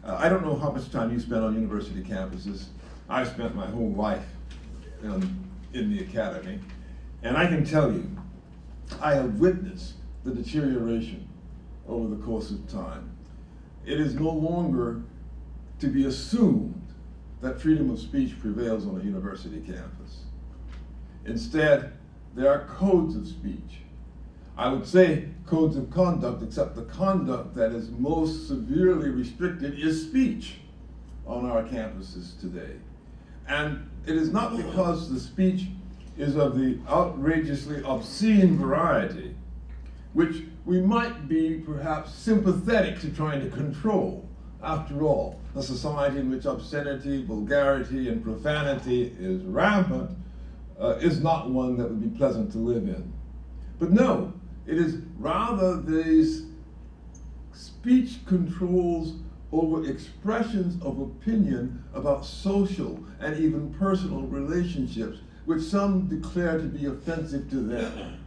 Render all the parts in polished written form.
I don't know how much time you spend on university campuses. I've spent my whole life in the academy, and I can tell you, I have witnessed the deterioration over the course of time. It is no longer to be assumed that freedom of speech prevails on a university campus. Instead, there are codes of speech. I would say codes of conduct, except the conduct that is most severely restricted is speech on our campuses today. And it is not because the speech is of the outrageously obscene variety, which we might be perhaps sympathetic to trying to control. After all, a society in which obscenity, vulgarity, and profanity is rampant is not one that would be pleasant to live in. But no, it is rather these speech controls over expressions of opinion about social and even personal relationships, which some declare to be offensive to them.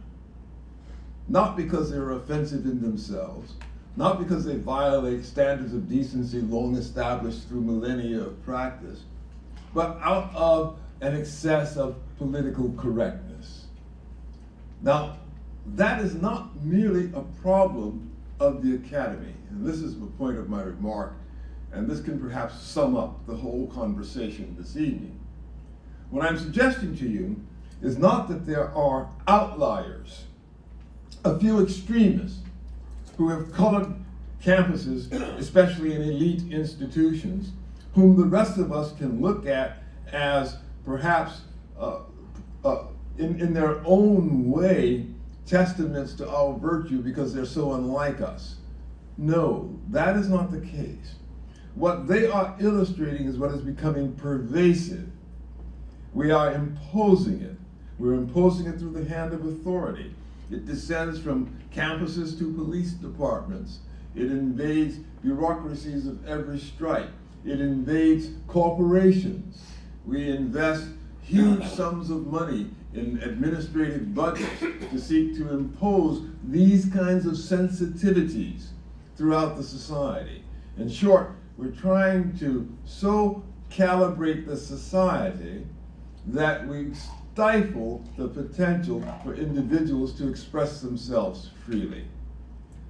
Not because they are offensive in themselves, not because they violate standards of decency long established through millennia of practice, but out of an excess of political correctness. Now, that is not merely a problem of the academy, and this is the point of my remark, and this can perhaps sum up the whole conversation this evening. What I'm suggesting to you is not that there are outliers, a few extremists who have colored campuses, especially in elite institutions, whom the rest of us can look at as perhaps in their own way testaments to our virtue because they're so unlike us. No, that is not the case. What they are illustrating is what is becoming pervasive. We are imposing it. We're imposing it through the hand of authority. It descends from campuses to police departments. It invades bureaucracies of every stripe. It invades corporations. We invest huge sums of money in administrative budgets to seek to impose these kinds of sensitivities throughout the society. In short, we're trying to so calibrate the society that we stifle the potential for individuals to express themselves freely.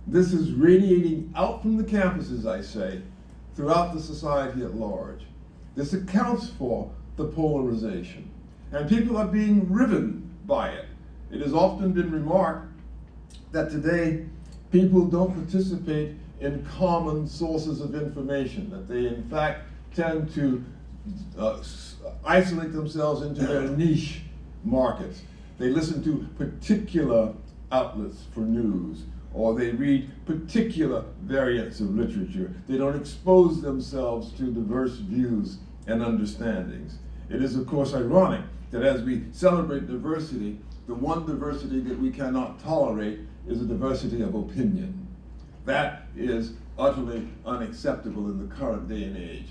This is radiating out from the campuses, I say, throughout the society at large. This accounts for the polarization, and people are being riven by it. It has often been remarked that today people don't participate in common sources of information, that they in fact tend to isolate themselves into their niche markets. They listen to particular outlets for news, or they read particular variants of literature. They don't expose themselves to diverse views and understandings. It is, of course, ironic that as we celebrate diversity, the one diversity that we cannot tolerate is a diversity of opinion. That is utterly unacceptable in the current day and age.